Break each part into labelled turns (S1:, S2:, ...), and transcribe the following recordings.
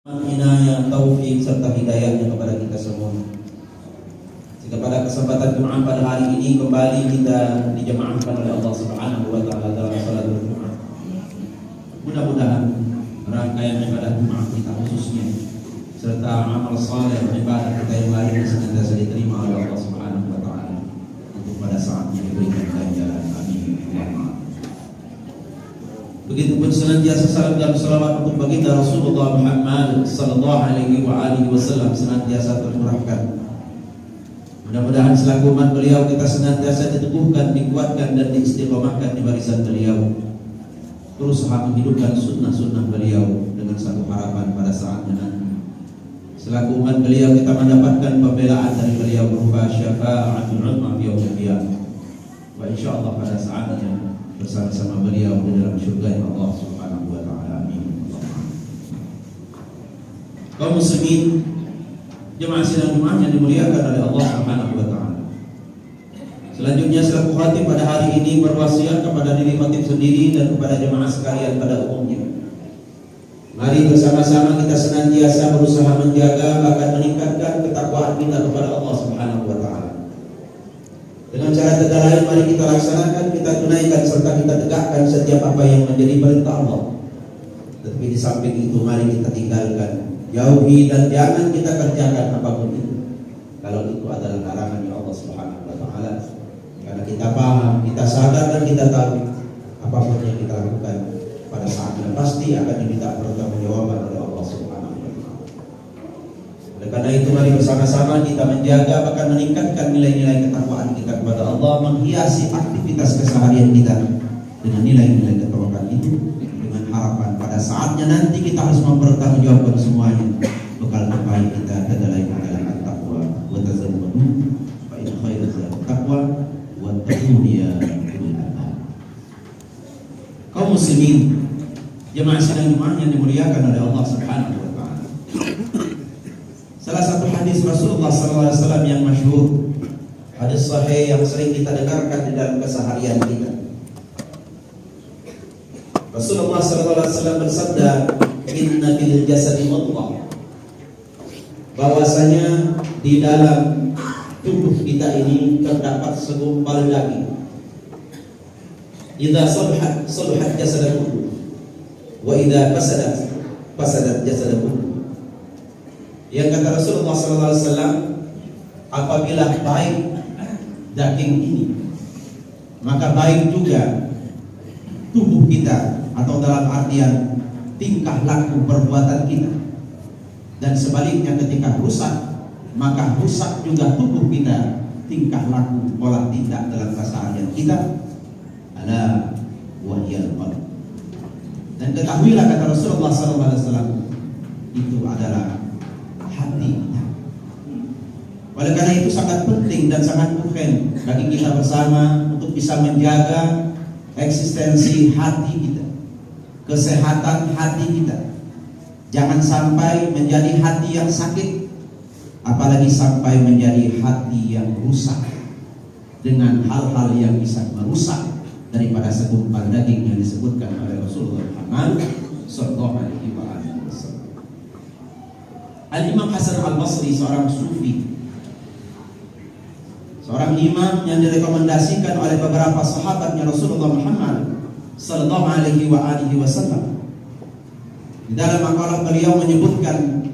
S1: Inayah, taufik serta hidayahnya kepada kita semua. Jika pada kesempatan Jumat pada hari ini kembali kita dijemaahkan oleh Allah Subhanahu wa taala dalam salat Jumat. Mudah-mudahan rangkaian ibadah Jumat kita khususnya serta amal saleh ibadah kita yang lain senantiasa diterima oleh Allah Subhanahu wa taala untuk pada saatnya diberikan ganjaran. Amin. Begitupun senantiasa salam dan salawat untuk baginda Rasulullah Muhammad sallallahu alaihi wasallam senantiasa tercurahkan. Mudah-mudahan selaku umat beliau kita senantiasa diteguhkan, dikuatkan dan diistiqomahkan di barisan beliau. Berusaha menghidupkan sunnah-sunnah beliau dengan satu harapan pada saatnya nanti. Selaku umat beliau kita mendapatkan pembelaan dari beliau berupa syafa'atul uzma fi yaumil qiyamah. Wa insyaallah pada saatnya bersama-sama beliau di dalam surga Allah Subhanahu wa taala. Amin. Kaum muslimin, jemaah sidang Jumat yang dimuliakan oleh Allah Subhanahu wa taala. Selanjutnya selaku khatib pada hari ini berwasiat kepada diri khatib sendiri dan kepada jemaah sekalian pada umumnya. Mari bersama-sama kita senantiasa berusaha menjaga bahkan meningkatkan ketakwaan kita kepada Allah Subhanahu wa taala. Dengan cara tegak lain mari kita laksanakan, kita tunaikan serta kita tegakkan setiap apa yang menjadi perintah Allah. Tetapi di samping itu mari kita tinggalkan, jauhi dan jangan kita kerjakan apapun itu kalau itu adalah larangan Allah Subhanahu wa taala. Karena kita paham, kita sadar dan kita tahu apapun yang kita lakukan pada saatnya pasti akan diminta pertanggungjawaban oleh Allah Subhanahu wa taala. Oleh karena itu mari bersama-sama kita menjaga bahkan meningkatkan nilai-nilai ketakwaan kita kepada Allah, menghiasi aktivitas keseharian kita dengan nilai-nilai ketakwaan itu, dengan harapan pada saatnya nanti kita harus mempertanggungjawabkan semuanya. Bekal terbaik kita adalah at-taqwa wa tazawwadu fa inna khairaz zadi taqwa wa taqwa. Kaum muslimin, jemaah sidang Jumat yang dimuliakan oleh Allah Subhanahu wa taala. Salah satu hadis Rasulullah SAW yang masyhur, hadis sahih yang sering kita dengarkan di dalam keseharian kita. Rasulullah SAW bersabda, "Inna fil jasadi mudghah." Bahwasanya di dalam tubuh kita ini terdapat segumpal daging. Idza salahat jasadahu wa idza fasadat jasadahu. Yang kata Rasulullah SAW, apabila baik daging ini, maka baik juga tubuh kita, atau dalam artian tingkah laku perbuatan kita. Dan sebaliknya ketika rusak, maka rusak juga tubuh kita, tingkah laku, pola tindak dalam keseharian kita. Ala wahyal qalb. Dan ketahuilah kata Rasulullah SAW, itu adalah hati kita. Oleh karena itu sangat penting dan sangat urgen bagi kita bersama untuk bisa menjaga eksistensi hati kita, kesehatan hati kita. Jangan sampai menjadi hati yang sakit, apalagi sampai menjadi hati yang rusak dengan hal-hal yang bisa merusak daripada segumpal daging yang disebutkan oleh Rasulullah Muhammad sallallahu alaihi wasallam. Al-Imam Hasan Al-Basri, seorang sufi, seorang imam yang direkomendasikan oleh beberapa sahabatnya Rasulullah Muhammad sallallahu alaihi wasallam. Di dalam makalah beliau menyebutkan,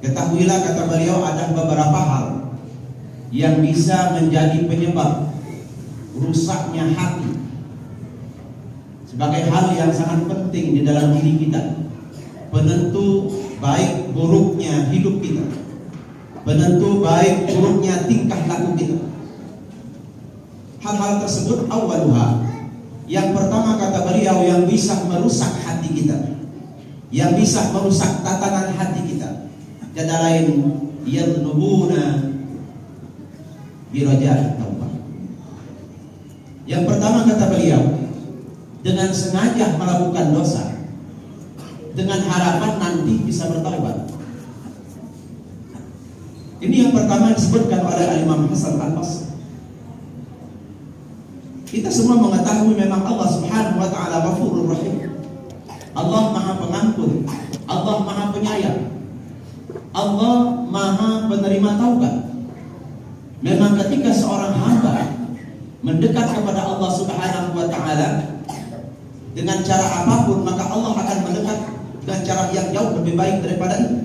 S1: ketahuilah kata beliau, ada beberapa hal yang bisa menjadi penyebab rusaknya hati, sebagai hal yang sangat penting di dalam diri kita, penentu baik buruknya hidup kita, penentu baik buruknya tingkah laku kita. Hal-hal tersebut awaluha, yang pertama kata beliau, yang bisa merusak hati kita, yang bisa merusak tatanan hati kita, kata lain, yadnubuna birajat taubat. Yang pertama kata beliau, dengan sengaja melakukan dosa dengan harapan nanti bisa bertaubat. Ini yang pertama disebutkan oleh Imam Hasan Al-Basri. Kita semua mengetahui memang Allah Subhanahu wa taala Ghafurur Rahim. Allah Maha Pengampun. Allah Allah Maha Penyayang. Allah Maha Penerima Taubat. Memang ketika seorang hamba mendekat kepada Allah Subhanahu wa taala dengan cara apapun, maka Allah akan mendekat dengan cara yang jauh lebih baik daripada itu.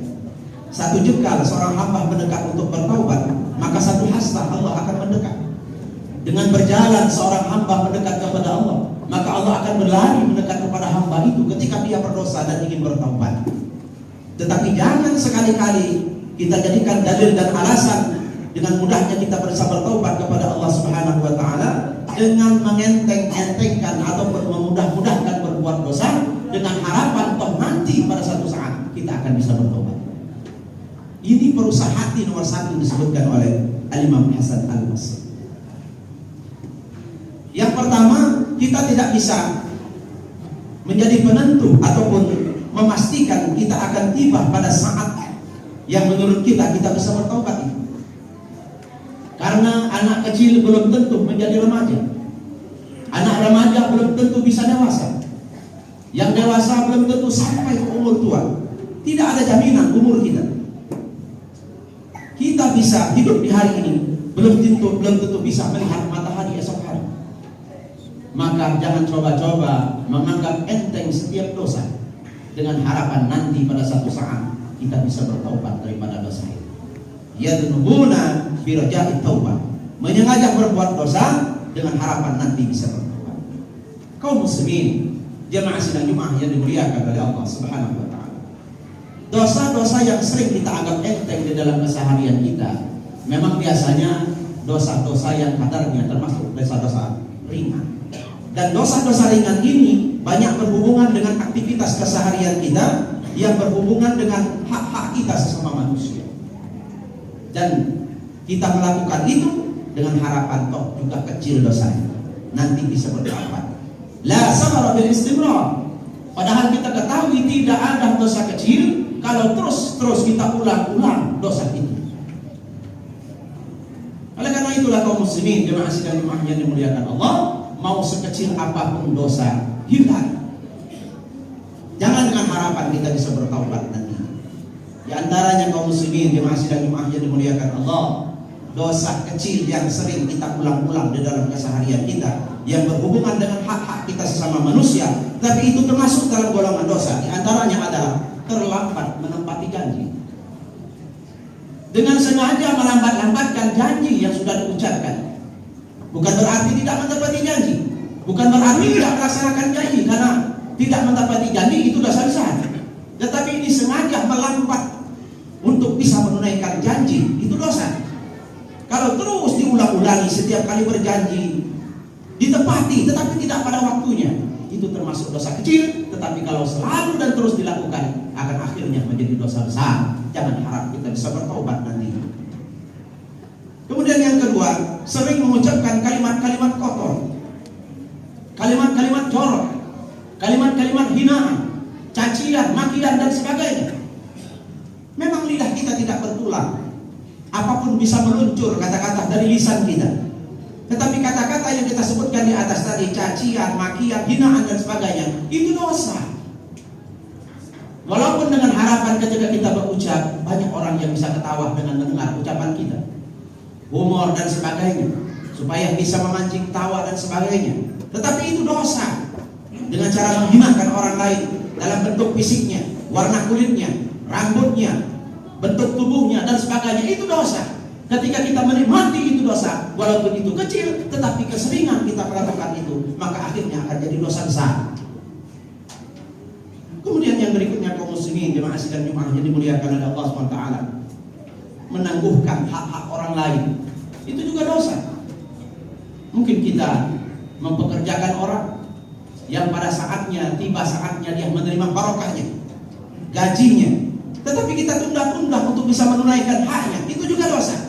S1: Satu jengkal seorang hamba mendekat untuk bertaubat, maka satu hasta Allah akan mendekat. Dengan berjalan seorang hamba mendekat kepada Allah, maka Allah akan berlari mendekat kepada hamba itu ketika dia berdosa dan ingin bertaubat. Tetapi jangan sekali-kali kita jadikan dalil dan alasan dengan mudahnya kita bisa bertaubat kepada Allah Subhanahu wa taala dengan mengenteng-entengkan ataupun memudah-mudahkan berbuat dosa dengan harapan toh nanti pada satu saat kita akan bisa bertobat. Ini perusahaan hati nomor satu disebutkan oleh Al-Imam Hasan Al-Basri. Yang pertama, kita tidak bisa menjadi penentu ataupun memastikan kita akan tiba pada saat yang menurut kita bisa bertaubat itu. Karena anak kecil belum tentu menjadi remaja. Anak remaja belum tentu bisa dewasa. Yang dewasa belum tentu sampai ke umur tua. Tidak ada jaminan umur kita. Kita bisa hidup di hari ini, belum tentu bisa melihat matahari esok hari. Maka jangan coba-coba menganggap enteng setiap dosa dengan harapan nanti pada satu saat kita bisa bertaubat daripada dosa itu. Yadnubuna biraja'it taubat, menyengaja berbuat dosa dengan harapan nanti bisa bertobat. Kaum muslimin, jemaah sidang Jumat yang dimuliakan oleh Allah Subhanahu wa taala. Dosa-dosa yang sering kita anggap enteng di dalam keseharian kita, memang biasanya dosa-dosa yang kadarnya termasuk dosa-dosa ringan. Dan dosa-dosa ringan ini banyak berhubungan dengan aktivitas keseharian kita yang berhubungan dengan hak-hak kita sesama manusia. Dan kita melakukan itu dengan harapan toh juga kecil dosanya, nanti bisa bertaubat. La samara bil istimrar. Padahal kita ketahui tidak ada dosa kecil kalau terus kita ulang-ulang dosa itu. Oleh karena itulah kaum muslimin jemaah sidang Jumat yang dimuliakan Allah, mau sekecil apapun dosa hilang. Jangan dengan harapan kita bisa bertaubat nanti. Di antaranya kaum muslimin jemaah sidang Jumat yang dimuliakan Allah, dosa kecil yang sering kita ulang-ulang di dalam keseharian kita yang berhubungan dengan hak-hak kita sesama manusia, tapi itu termasuk dalam golongan dosa. Di antaranya adalah terlambat menepati janji. Dengan sengaja melambat-lambatkan janji yang sudah diucapkan. Bukan berarti tidak menepati janji, bukan berarti tidak melaksanakan janji, karena tidak menepati janji itu dosa besar. Tetapi ini sengaja melambat untuk bisa menunaikan janji, itu dosa. Kalau terus diulang-ulangi setiap kali berjanji, ditepati tetapi tidak pada waktunya, itu termasuk dosa kecil. Tetapi kalau selalu dan terus dilakukan, akan akhirnya menjadi dosa besar. Jangan harap kita bisa bertobat nanti. Kemudian yang kedua, sering mengucapkan kalimat-kalimat kotor, kalimat-kalimat jorok, kalimat-kalimat hinaan, cacian, makian dan sebagainya. Memang lidah kita tidak bertulang, apapun bisa meluncur kata-kata dari lisan kita. Tetapi kata-kata yang kita sebutkan di atas tadi, cacian, makian, hinaan dan sebagainya, itu dosa. Walaupun dengan harapan ketika kita berucap, banyak orang yang bisa ketawa dengan mendengar ucapan kita, humor dan sebagainya, supaya bisa memancing tawa dan sebagainya. Tetapi itu dosa. Dengan cara menghinakan orang lain dalam bentuk fisiknya, warna kulitnya, rambutnya, bentuk tubuhnya dan sebagainya, itu dosa. Ketika kita menikmati itu dosa, walaupun itu kecil, tetapi keseringan kita melakukan itu, maka akhirnya akan jadi dosa besar. Kemudian yang berikutnya kaum muslimin jemaah sidang Jumat yang dimuliakan oleh Allah SWT, menangguhkan hak-hak orang lain, itu juga dosa. Mungkin kita mempekerjakan orang yang pada saatnya, tiba saatnya dia menerima barokahnya, gajinya, tetapi kita tunda-tunda untuk bisa menunaikan haknya, itu juga dosa.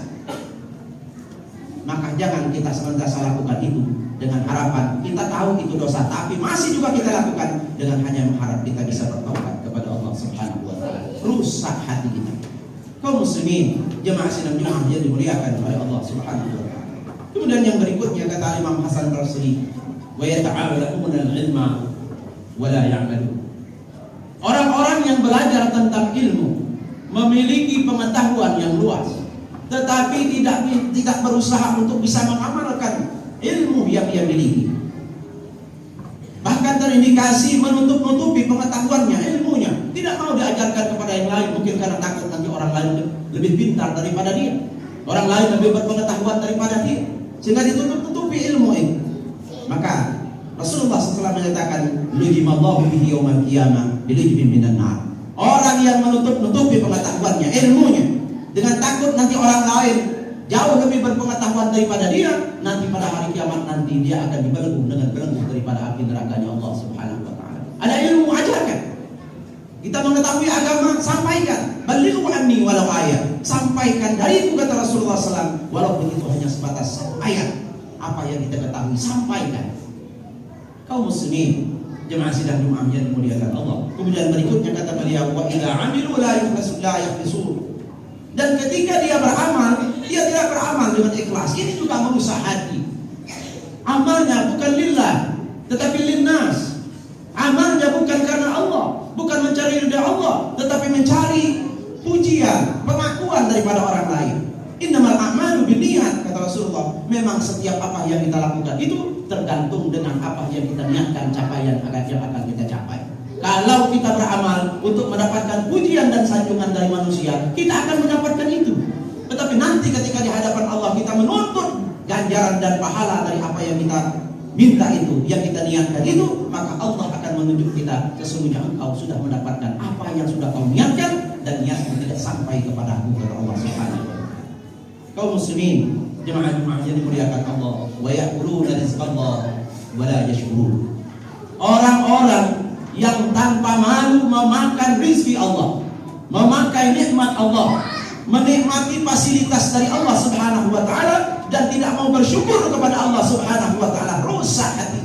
S1: Maka jangan kita senantiasa lakukan itu dengan harapan kita tahu itu dosa, tapi masih juga kita lakukan dengan hanya mengharap kita bisa bertobat kepada Allah Subhanahu wa taala. Rusak hati kita. Kaum muslimin jemaah sidang Jumat yang dimuliakan oleh Allah Subhanahu wa taala. Kemudian yang berikutnya kata Imam Hasan Al-Basri, wa yata'allamuna al-ilma wa la ya'malun. Orang-orang yang belajar tentang ilmu memiliki pengetahuan yang luas, tetapi tidak berusaha untuk bisa mengamalkan ilmu yang ia miliki. Bahkan terindikasi menutup-nutupi pengetahuannya, ilmunya, tidak mau diajarkan kepada yang lain, mungkin karena takut nanti orang lain lebih pintar daripada dia, orang lain lebih berpengetahuan daripada dia, sehingga ditutup-tutupi ilmu itu. Maka Rasulullah SAW menyatakan, "Lujimallahu bihi yaumal qiyamah bilujbin minan nar." Orang yang menutup-nutupi pengetahuannya, ilmunya, dengan takut nanti orang lain jauh lebih berpengetahuan daripada dia, nanti pada hari kiamat nanti dia akan dibelenggu dengan belenggu daripada api nerakanya Allah Subhanahu wa taala. Ada ilmu, ajarkan. Kita mengetahui agama, sampaikan. Balighu anni walau ayat. Sampaikan dariku, kata Rasulullah SAW, walaupun itu hanya sebatas ayat. Apa yang kita ketahui, sampaikan. Kaum muslimin, jemaah sidang Jumat yang dimuliakan Allah. Kemudian berikutnya kata beliau, wa idza amilu la yakhlisun. Dan ketika dia beramal, dia tidak beramal dengan ikhlas. Ini juga merusak hati. Amalnya bukan lillah, tetapi linnas. Amalnya bukan karena Allah, bukan mencari ridha Allah, tetapi mencari pujian, pengakuan daripada orang lain. Innamal a'malu binniyat, kata Rasulullah. Memang setiap apa yang kita lakukan itu tergantung dengan apa yang kita niatkan, capaian yang akan kita capai. Kalau kita beramal untuk mendapatkan pujian dan sanjungan dari manusia, kita akan mendapatkan itu. Tetapi nanti ketika di hadapan Allah kita menuntut ganjaran dan pahala dari apa yang kita minta itu, yang kita niatkan itu, maka Allah akan menunjuk kita, sesungguhnya engkau sudah mendapatkan apa yang sudah kau niatkan dan niatmu tidak sampai kepadaku, kata Allah Subhanahu wa taala. Kaum muslimin, jemaah-jemaah yang dimuliakan Allah, wa ya'kuluna rizqallah wa la yashkurun. Orang-orang yang tanpa malu memakan rizki Allah, memakai nikmat Allah, menikmati fasilitas dari Allah Subhanahu wa taala dan tidak mau bersyukur kepada Allah Subhanahu wa taala, rusak hati.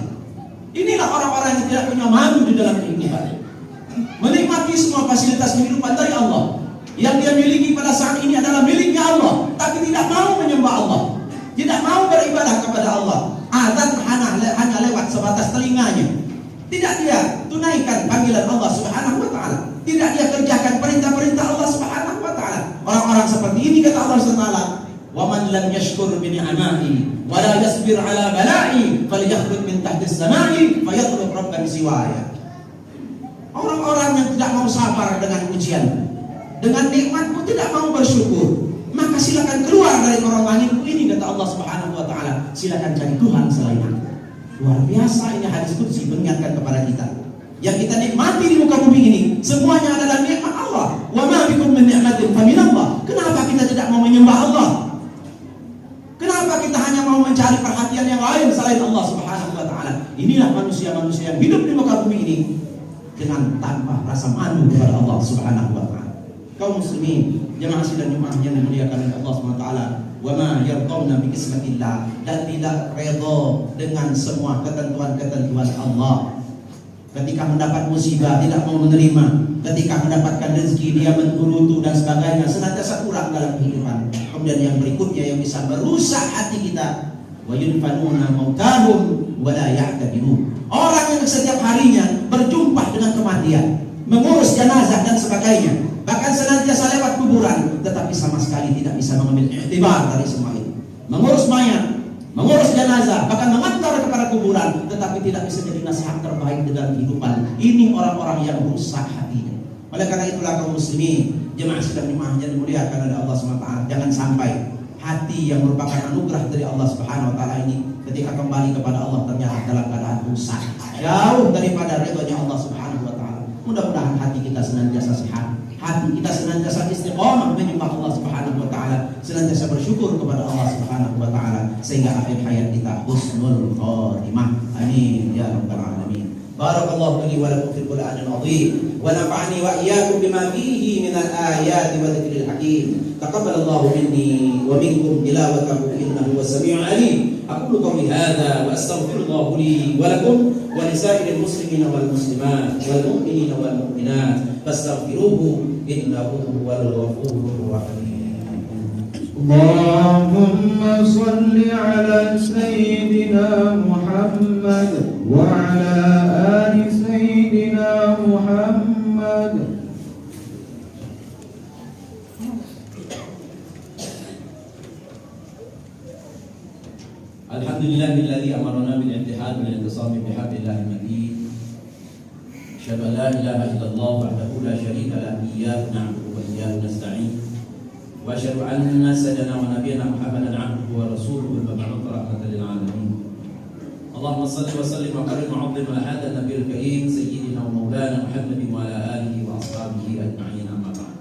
S1: Inilah orang-orang yang tidak punya malu di dalam kehidupan. Menikmati semua fasilitas kehidupan dari Allah. Yang dia miliki pada saat ini adalah miliknya Allah, tapi tidak mau menyembah Allah, tidak mau beribadah kepada Allah. Azan hanya lewat sebatas telinganya. Tidak dia tunaikan panggilan Allah Subhanahu wa taala. Tidak dia kerjakan perintah-perintah Allah Subhanahu wa taala. Orang-orang seperti ini, kata Allah Subhanahu wa taala, "Wa man lam yashkur bi ni'amati wa la yasbir 'ala bala'i falyakhruj min tahti as-sama'i fayatlub rabban siwaya." Orang-orang yang tidak mau sabar dengan ujian, dengan nikmatmu tidak mau bersyukur, maka silakan keluar dari korong langitku ini, kata Allah Subhanahu wa taala. Silakan cari Tuhan selain aku. Luar biasa, ini hadis qudsi mengingatkan kepada kita. Yang kita nikmati di muka bumi ini semuanya adalah nikmat Allah. Wa ma bikum min ni'matin fa min Allah. Kenapa kita tidak mau menyembah Allah? Kenapa kita hanya mau mencari perhatian yang lain selain Allah Subhanahu wa taala? Inilah manusia-manusia yang hidup di muka bumi ini dengan tanpa rasa malu kepada Allah Subhanahu wa taala. Kaum muslimin, jemaah sidang Jumat yang dimuliakan oleh Allah Subhanahu wa taala, wa ma yardawna bi qismatillah, dan tidak redha dengan semua ketentuan-ketentuan Allah. Ketika mendapat musibah tidak mau menerima, ketika mendapatkan rezeki dia menggerutu dan sebagainya, senantiasa kurang dalam kehidupan. Kemudian yang berikutnya yang bisa merusak hati kita, wa yunfanuna mautahum wa la ya'tabirun. Orang yang setiap harinya berjumpa dengan kematian, mengurus jenazah dan sebagainya, bahkan senantiasa lewat kuburan, tetapi sama sekali tidak bisa mengambil iktibar dari semua itu. Mengurus mayat, mengurus jenazah, bahkan mengantar kepada kuburan, tetapi tidak bisa jadi nasihat terbaik dalam kehidupan. Ini orang-orang yang rusak hatinya. Oleh karena itulah kaum muslimin, jemaah sidang Jumat yang dimuliakan oleh Allah SWT, jangan sampai hati yang merupakan anugerah dari Allah Subhanahu wa taala ini ketika kembali kepada Allah ternyata dalam keadaan rusak, jauh daripada ridhonya Allah Subhanahu wa taala. Mudah-mudahan hati kita senantiasa sehat, hati kita senantiasa istiqomah menyembah Allah Subhanahu wa taala, senantiasa bersyukur kepada Allah Subhanahu wa taala, sehingga akhir hayat kita husnul khatimah. Amin ya rabbal alamin. Barakallahu li wa lakum fil Qur'anil azim wa nafa'ani wa iyyakum bima fihi minal ayati wa dzikril hakim. Taqabbalallahu minni wa minkum tilawatahu innahu was-sami'ul 'alim. Aqulu qawli hadza wa astaghfirullah li wa lakum wa lisa'iril muslimina wal muslimat wal mu'minina wal mu'minat fastaghfiruhu innahu huwal ghafurur rahim.
S2: Allahumma salli ala sayyidina Muhammad wa ala ali sayyidina Muhammad
S1: Alhamdulillahilladzi amarna bil ittihad wal intisam bihablillahi matin. Asyhadu an la ilaha illallah wahdahu la syarika lahu iyyahu na'budu wa iyyahu nasta'in. Wa asyhadu anna sayyidana wa nabiyyana Muhammadan 'abduhu wa rasuluhu al-mab'uts rahmatan lil 'alamin. Allahumma shalli wa sallim wa karim wa 'azzim ala hadha an-nabiyil karim sayyidina wa maulana Muhammadin wa ala alihi wa ashabihi ajma'in, amma ba'd.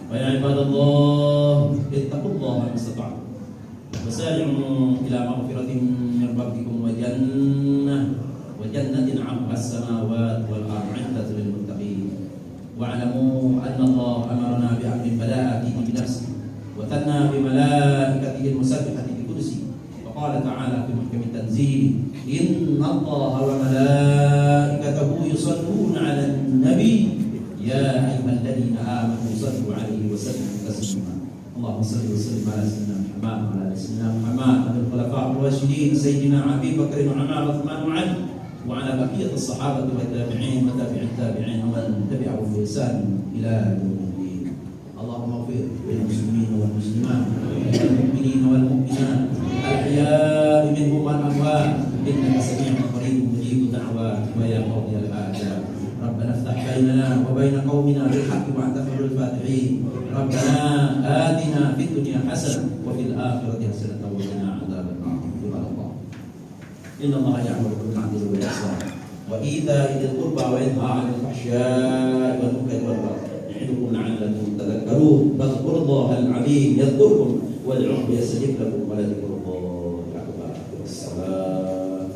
S1: Wa ya ibadallah ittaqullaha mastata'tum. Wasari'u ila maghfiratin min rabbikum wa jannatin 'arduha as-samawati wal ardu 'iddatul lil muttaqin. Wa'lamu anna Allah amarna bi'amrin bada'atihi bi nafsihi wa thanna bi malaikatihi al-musabbihati bi qudsihi. Wa qala ta'ala fi muhkamit tanzil, inna Allaha wa malaikatahu yusalluna 'alan nabi ya ayyuhalladzina amanu sallu 'alaihi wa sallimu taslima. Allahumma salli wa sallim ala sayyidina Muhammad wa ala sayyidina Muhammad wa ala khulafa'ir rasyidin sayyidina Abi Bakr wa Umar wa Uthman wa Ali wa ala baqiyati as-sahabati wa tabi'in wa tabi'it tabi'in wa man tabi'ahum bi ihsan ila yaumiddin. Allahumma ighfir lil muslimin wal muslimat wal mu'minin wal mu'minat al-ahya'i minhum wal amwat innaka sami'un qaribun mujibud da'wat wa ya qadiyal hajat. ربنا افتح بيننا وبين قومنا بالحق وأنت خير الفاتحين. ربنا آتنا في الدنيا حسنة وفي الآخرة حسنة وقنا عذاب النار. عباد الله إن الله يأمر بالعدل والإحسان وإيتاء ذي القربى وينهى عن الفحشاء والمنكر والبغي يعظكم لعلكم تذكرون. فاذكروا الله العظيم يذكركم وادعوه يستجب لكم ولذكر الله أكبر. والسلام.